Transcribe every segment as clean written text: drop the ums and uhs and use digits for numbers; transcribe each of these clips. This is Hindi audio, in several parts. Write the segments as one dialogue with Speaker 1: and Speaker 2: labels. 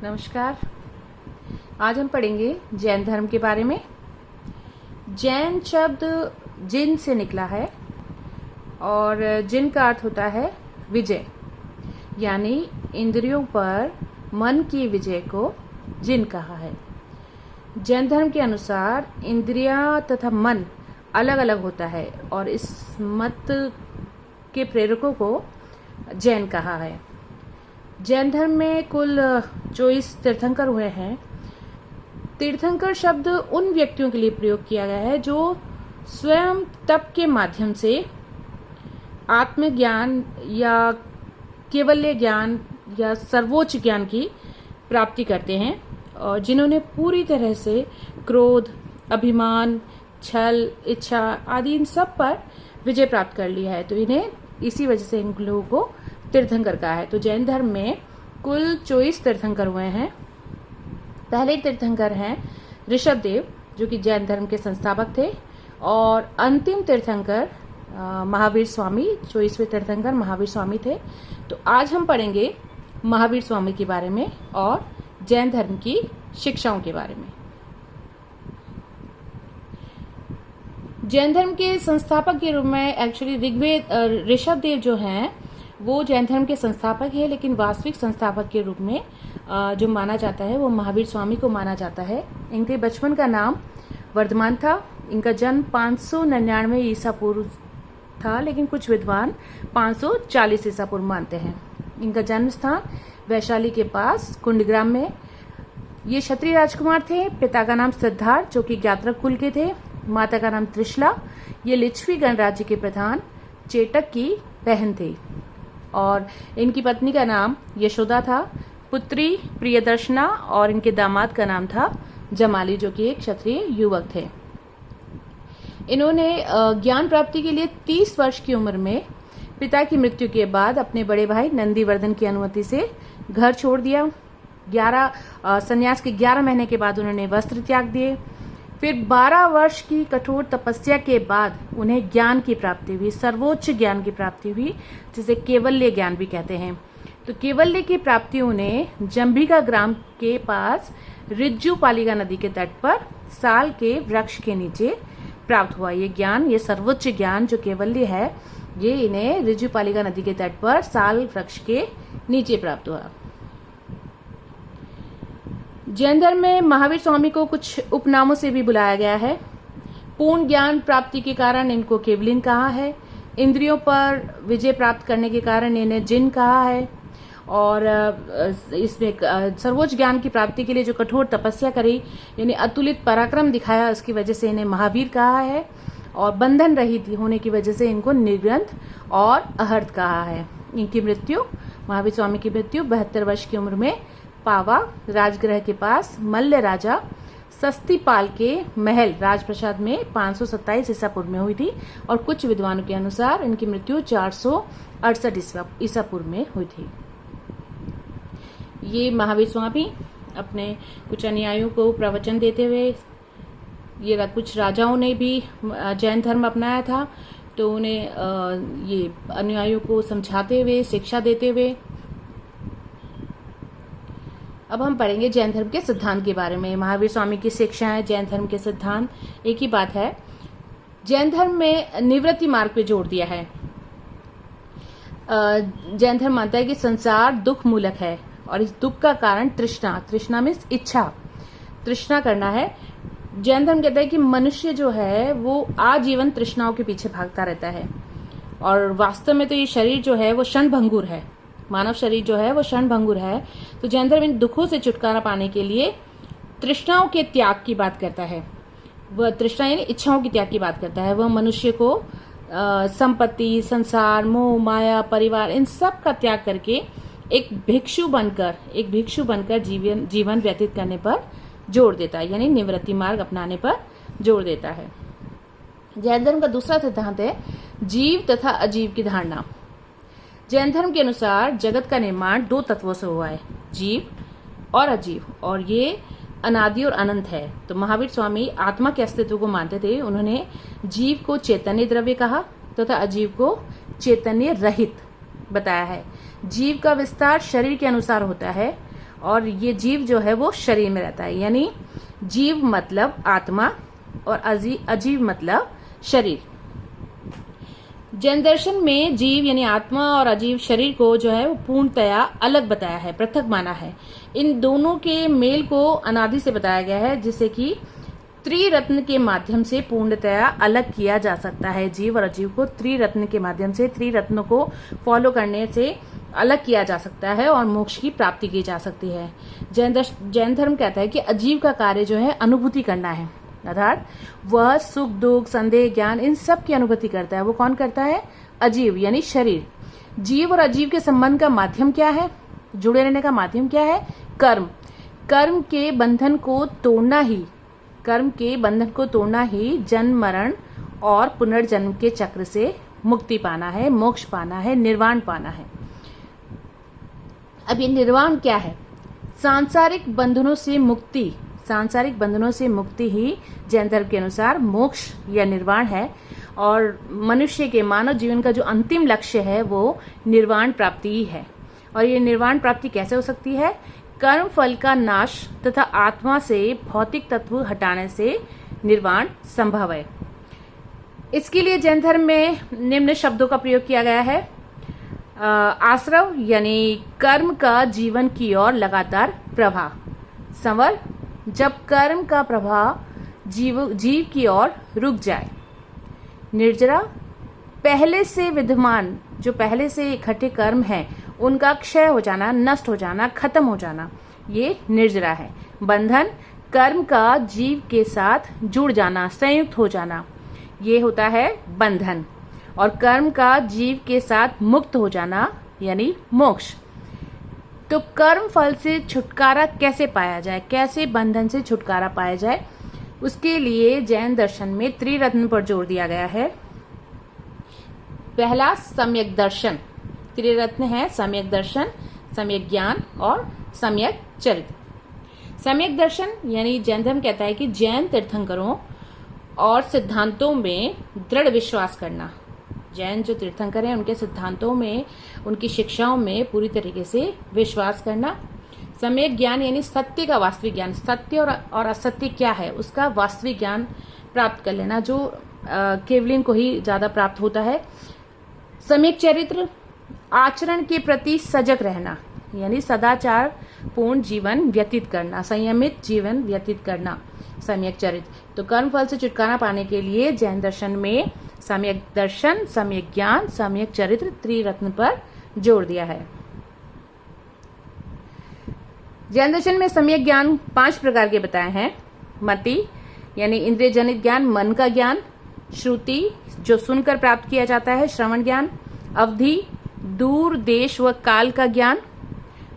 Speaker 1: नमस्कार। आज हम पढ़ेंगे जैन धर्म के बारे में। जैन शब्द जिन से निकला है और जिन का अर्थ होता है विजय, यानी इंद्रियों पर मन की विजय को जिन कहा है। जैन धर्म के अनुसार इंद्रियां तथा मन अलग अलग होता है और इस मत के प्रेरकों को जैन कहा है। जैन धर्म में कुल 24 तीर्थंकर हुए हैं। तीर्थंकर शब्द उन व्यक्तियों के लिए प्रयोग किया गया है जो स्वयं तप के माध्यम से आत्मज्ञान या केवल्य ज्ञान या सर्वोच्च ज्ञान की प्राप्ति करते हैं और जिन्होंने पूरी तरह से क्रोध, अभिमान, छल, इच्छा आदि इन सब पर विजय प्राप्त कर लिया है, तो इन्हें इसी वजह से इन लोगों को तीर्थंकर कहा है। तो जैन धर्म में कुल 24 तीर्थंकर हुए हैं। पहले तीर्थंकर हैं ऋषभदेव, जो कि जैन धर्म के संस्थापक थे, और अंतिम तीर्थंकर महावीर स्वामी, 24वें तीर्थंकर महावीर स्वामी थे। तो आज हम पढ़ेंगे महावीर स्वामी के बारे में और जैन धर्म की शिक्षाओं के बारे में। जैन धर्म के संस्थापक के रूप में एक्चुअली ऋग्वेद ऋषभदेव जो हैं वो जैन धर्म के संस्थापक है, लेकिन वास्तविक संस्थापक के रूप में जो माना जाता है वो महावीर स्वामी को माना जाता है। इनके बचपन का नाम वर्धमान था। इनका जन्म 599 ईसा पूर्व था, लेकिन कुछ विद्वान 540 ईसा पूर्व मानते हैं। इनका जन्म स्थान वैशाली के पास कुंडग्राम में। ये क्षत्रिय राजकुमार थे। पिता का नाम सिद्धार्थ, जो कि ज्ञात्रक कुल के थे। माता का नाम त्रिशला। ये लिच्छवी गणराज्य के प्रधान चेटक की बहन थी और इनकी पत्नी का नाम यशोदा था। पुत्री प्रियदर्शना और इनके दामाद का नाम था जमाली, जो कि एक क्षत्रिय युवक थे। इन्होंने ज्ञान प्राप्ति के लिए 30 वर्ष की उम्र में पिता की मृत्यु के बाद अपने बड़े भाई नंदीवर्धन की अनुमति से घर छोड़ दिया। संन्यास के 11 महीने के बाद उन्होंने वस्त्र त्याग दिए। फिर 12 वर्ष की कठोर तपस्या के बाद उन्हें ज्ञान की प्राप्ति हुई, सर्वोच्च ज्ञान की प्राप्ति हुई, जिसे केवल्य ज्ञान भी कहते हैं। तो केवल्य की प्राप्ति उन्हें जंभिका ग्राम के पास ऋज्जु पालिका नदी के तट पर साल के वृक्ष के नीचे प्राप्त हुआ। ये ज्ञान, ये सर्वोच्च ज्ञान जो केवल्य है, ये इन्हें ऋज्जु पालिका नदी के तट पर साल वृक्ष के नीचे प्राप्त हुआ। जैन धर्म में महावीर स्वामी को कुछ उपनामों से भी बुलाया गया है। पूर्ण ज्ञान प्राप्ति के कारण इनको केवलिन कहा है। इंद्रियों पर विजय प्राप्त करने के कारण इन्हें जिन कहा है। और इसमें सर्वोच्च ज्ञान की प्राप्ति के लिए जो कठोर तपस्या करी, यानी अतुलित पराक्रम दिखाया, उसकी वजह से इन्हें महावीर कहा है। और बंधन रहित होने की वजह से इनको निर्ग्रंथ और अहर्त कहा है। इनकी मृत्यु, महावीर स्वामी की मृत्यु 72 वर्ष की उम्र में पावा राजगृह के पास मल्ल राजा सस्तीपाल के महल राजप्रसाद में 527 ईसा पूर्व में हुई थी। और कुछ विद्वानों के अनुसार इनकी मृत्यु 468 ईसा पूर्व में हुई थी। ये महावीर स्वामी अपने कुछ अनुयायियों को प्रवचन देते हुए, ये कुछ राजाओं ने भी जैन धर्म अपनाया था, तो उन्हें ये अनुयायियों को समझाते हुए, शिक्षा देते हुए। अब हम पढ़ेंगे जैन धर्म के सिद्धांत के बारे में। महावीर स्वामी की शिक्षाएं, जैन धर्म के सिद्धांत, एक ही बात है। जैन धर्म में निवृत्ति मार्ग पे जोर दिया है। जैन धर्म मानता है कि संसार दुख मूलक है और इस दुख का कारण तृष्णा मीन्स इच्छा, तृष्णा करना है। जैन धर्म कहता है कि मनुष्य जो है वो आजीवन तृष्णाओं के पीछे भागता रहता है और वास्तव में तो ये शरीर जो है वो क्षणभंगुर है। मानव शरीर जो है वो क्षणभंगुर है। तो जैन धर्म इन दुखों से छुटकारा पाने के लिए तृष्णाओं के त्याग की बात करता है। वह तृष्णा यानी इच्छाओं की त्याग की बात करता है। वह मनुष्य को संपत्ति, संसार, मोह, माया, परिवार, इन सब का त्याग करके एक भिक्षु बनकर जीवन व्यतीत करने पर जोर देता है, यानी निवृत्ति मार्ग अपनाने पर जोर देता है। जैन धर्म का दूसरा सिद्धांत है जीव तथा अजीव की धारणा। जैन धर्म के अनुसार जगत का निर्माण 2 तत्वों से हुआ है, जीव और अजीव, और ये अनादि और अनंत है। तो महावीर स्वामी आत्मा के अस्तित्व को मानते थे। उन्होंने जीव को चैतन्य द्रव्य कहा तथा अजीव को चैतन्य रहित बताया है। जीव का विस्तार शरीर के अनुसार होता है और ये जीव जो है वो शरीर में रहता है, यानी जीव मतलब आत्मा और अजीव मतलब शरीर। जैन दर्शन में जीव यानी आत्मा और अजीव शरीर को जो है वो पूर्णतया अलग बताया है, पृथक माना है। इन दोनों के मेल को अनादि से बताया गया है, जिसे कि त्रिरत्न के माध्यम से पूर्णतया अलग किया जा सकता है। जीव और अजीव को त्रिरत्न के माध्यम से, त्रिरत्न को फॉलो करने से अलग किया जा सकता है और मोक्ष की प्राप्ति की जा सकती है। जैन धर्म कहता है कि अजीव का कार्य जो है अनुभूति करना है, अर्थात वह सुख दुख संदेह ज्ञान इन सब की अनुभूति करता है। वो कौन करता है? अजीव यानी शरीर। जीव और अजीव के संबंध का माध्यम क्या है? जुड़े रहने का माध्यम क्या है? कर्म। कर्म के बंधन को तोड़ना ही जन्म मरण और पुनर्जन्म के चक्र से मुक्ति पाना है, मोक्ष पाना है, निर्वाण पाना है। अब ये निर्वाण क्या है? सांसारिक बंधनों से मुक्ति ही जैन धर्म के अनुसार मोक्ष या निर्वाण है। और मनुष्य के मानव जीवन का जो अंतिम लक्ष्य है वो निर्वाण प्राप्ति ही है। और ये निर्वाण प्राप्ति कैसे हो सकती है? कर्म फल का नाश तथा आत्मा से भौतिक तत्व हटाने से निर्वाण संभव है। इसके लिए जैन धर्म में निम्न शब्दों का प्रयोग किया गया है। आश्रव यानी कर्म का जीवन की ओर लगातार प्रवाह। संवर, जब कर्म का प्रवाह जीव की ओर रुक जाए। निर्जरा, पहले से विद्यमान जो पहले से इकट्ठे कर्म हैं उनका क्षय हो जाना, नष्ट हो जाना, खत्म हो जाना, ये निर्जरा है। बंधन, कर्म का जीव के साथ जुड़ जाना, संयुक्त हो जाना, ये होता है बंधन। और कर्म का जीव के साथ मुक्त हो जाना यानी मोक्ष। तो कर्म फल से छुटकारा कैसे पाया जाए, कैसे बंधन से छुटकारा पाया जाए, उसके लिए जैन दर्शन में त्रिरत्न पर जोर दिया गया है। पहला सम्यक दर्शन। त्रिरत्न है सम्यक दर्शन, सम्यक ज्ञान और सम्यक चरित्र। सम्यक दर्शन यानी जैन धर्म कहता है कि जैन तीर्थंकरों और सिद्धांतों में दृढ़ विश्वास करना। जैन जो तीर्थंकर हैं उनके सिद्धांतों में, उनकी शिक्षाओं में पूरी तरीके से विश्वास करना। सम्यक ज्ञान यानी सत्य का वास्तविक ज्ञान, सत्य और असत्य क्या है उसका वास्तविक ज्ञान प्राप्त कर लेना, जो केवलिन को ही ज्यादा प्राप्त होता है। सम्यक चरित्र, आचरण के प्रति सजग रहना यानी सदाचार पूर्ण जीवन व्यतीत करना, संयमित जीवन व्यतीत करना, सम्यक चरित्र। तो कर्म फल से छुटकारा पाने के लिए जैन दर्शन में सम्यक दर्शन, सम्यक ज्ञान, सम्यक चरित्र, त्रिरत्न पर जोर दिया है। जैन दर्शन में सम्यक ज्ञान 5 प्रकार के बताए हैं। मति यानी इंद्रिय जनित ज्ञान, मन का ज्ञान। श्रुति, जो सुनकर प्राप्त किया जाता है, श्रवण ज्ञान। अवधि, दूर देश व काल का ज्ञान।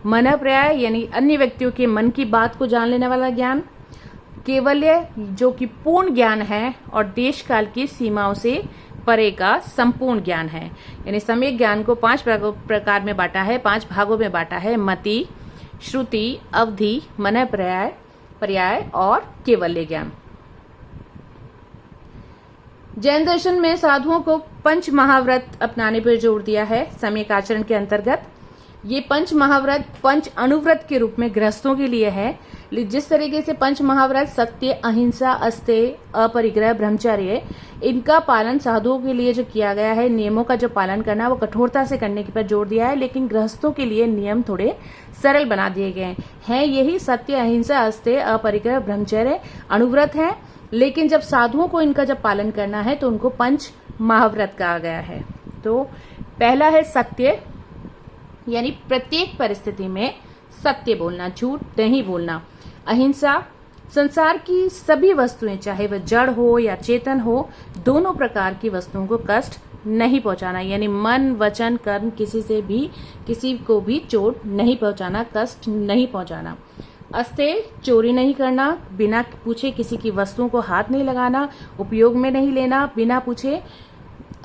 Speaker 1: मनःपर्याय यानी अन्य व्यक्तियों के मन की बात को जान लेने वाला ज्ञान। केवल्य, जो कि पूर्ण ज्ञान है और देश काल की सीमाओं से परे का संपूर्ण ज्ञान है। यानी सम्यक ज्ञान को 5 प्रकार में बांटा है, 5 भागों में बांटा है। मति, श्रुति, अवधि, मनःपर्याय और केवल्य ज्ञान। जैन दर्शन में साधुओं को 5 महाव्रत अपनाने पर जोर दिया है सम्यक आचरण के अंतर्गत। ये 5 महाव्रत 5 अनुव्रत के रूप में गृहस्थों के लिए है। जिस तरीके से 5 महाव्रत सत्य, अहिंसा, अस्तेय, अपरिग्रह, ब्रह्मचर्य, इनका पालन साधुओं के लिए जो किया गया है, नियमों का जो पालन करना वो कठोरता से करने पर जोर दिया है। लेकिन गृहस्थों के लिए नियम थोड़े सरल बना दिए गए हैं। यही सत्य, अहिंसा, अस्तेय, अपरिग्रह, ब्रह्मचर्य अनुव्रत है। लेकिन जब साधुओं को इनका जब पालन करना है तो उनको 5 महाव्रत कहा गया है। तो पहला है सत्य, यानी प्रत्येक परिस्थिति में सत्य बोलना, झूठ नहीं बोलना। अहिंसा, संसार की सभी वस्तुएं, चाहे वह जड़ हो या चेतन हो, दोनों प्रकार की वस्तुओं को कष्ट नहीं पहुंचाना, यानी मन, वचन, कर्म किसी को भी चोट नहीं पहुंचाना, कष्ट नहीं पहुंचाना। अस्तेय, चोरी नहीं करना, बिना पूछे किसी की वस्तुओं को हाथ नहीं लगाना, उपयोग में नहीं लेना बिना पूछे।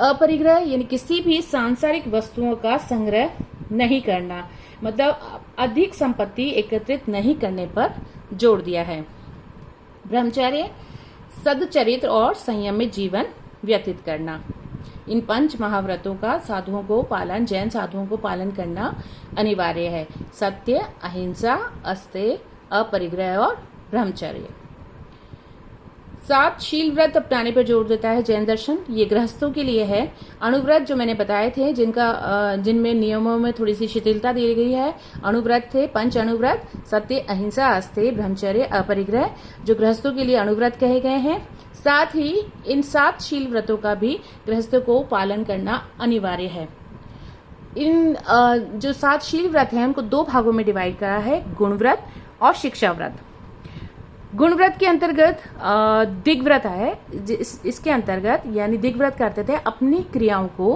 Speaker 1: अपरिग्रह यानी किसी भी सांसारिक वस्तुओं का संग्रह नहीं करना, मतलब अधिक संपत्ति एकत्रित नहीं करने पर जोर दिया है। ब्रह्मचर्य, सदचरित्र और संयमित जीवन व्यतीत करना। इन 5 महाव्रतों का साधुओं को पालन, जैन साधुओं को पालन करना अनिवार्य है। सत्य, अहिंसा, अस्तेय, अपरिग्रह और ब्रह्मचर्य। 7 शील व्रत अपनाने पर जोर देता है जैन दर्शन। ये गृहस्थों के लिए है। अणुव्रत जो मैंने बताए थे, जिनमें नियमों में थोड़ी सी शिथिलता दी गई है, अणुव्रत थे 5 अणुव्रत, सत्य, अहिंसा, अस्तेय, ब्रह्मचर्य, अपरिग्रह, जो गृहस्थों के लिए अणुव्रत कहे गए हैं। साथ ही इन 7 शील व्रतों का भी गृहस्थों को पालन करना अनिवार्य है। इन जो 7 शील व्रत हैं उनको 2 भागों में डिवाइड करा है, गुण व्रत और शिक्षा व्रत। गुण व्रत के अंतर्गत दिग्व्रत है। इसके अंतर्गत यानी दिग्व्रत करते थे अपनी क्रियाओं को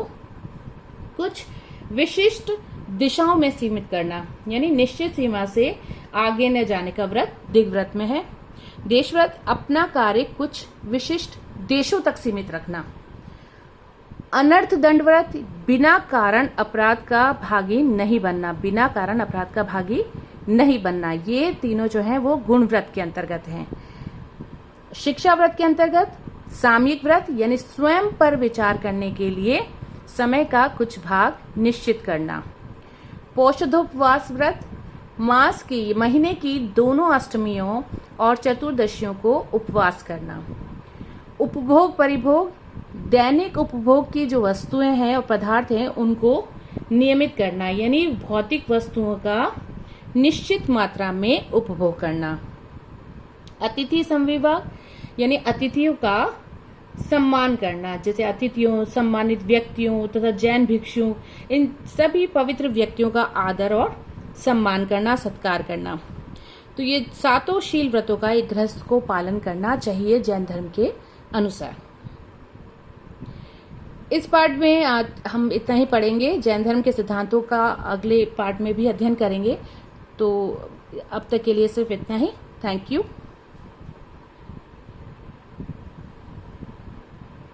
Speaker 1: कुछ विशिष्ट दिशाओं में सीमित करना, यानी निश्चित सीमा से आगे न जाने का व्रत दिग्व्रत में है। देशव्रत अपना कार्य कुछ विशिष्ट देशों तक सीमित रखना। अनर्थ दंड व्रत बिना कारण अपराध का भागी नहीं बनना, बिना कारण अपराध का भागी नहीं बनना। ये तीनों जो हैं वो गुण व्रत के अंतर्गत हैं। शिक्षा व्रत के अंतर्गत सामयिक व्रत यानी स्वयं पर विचार करने के लिए समय का कुछ भाग निश्चित करना। पौषधोपवास व्रत मास की, महीने की दोनों अष्टमियों और चतुर्दशियों को उपवास करना। उपभोग परिभोग दैनिक उपभोग की जो वस्तुएं हैं और पदार्थ हैं उनको नियमित करना, यानी भौतिक वस्तुओं का निश्चित मात्रा में उपभोग करना। अतिथि संविवाह यानी अतिथियों का सम्मान करना, जैसे अतिथियों, सम्मानित व्यक्तियों तथा जैन भिक्षुओं, इन सभी पवित्र व्यक्तियों का आदर और सम्मान करना, सत्कार करना। तो ये 7 शील व्रतों का एक गृहस्थ को पालन करना चाहिए जैन धर्म के अनुसार। इस पार्ट में हम इतना ही पढ़ेंगे। जैन धर्म के सिद्धांतों का अगले पार्ट में भी अध्ययन करेंगे। तो अब तक के लिए सिर्फ इतना ही। Thank you.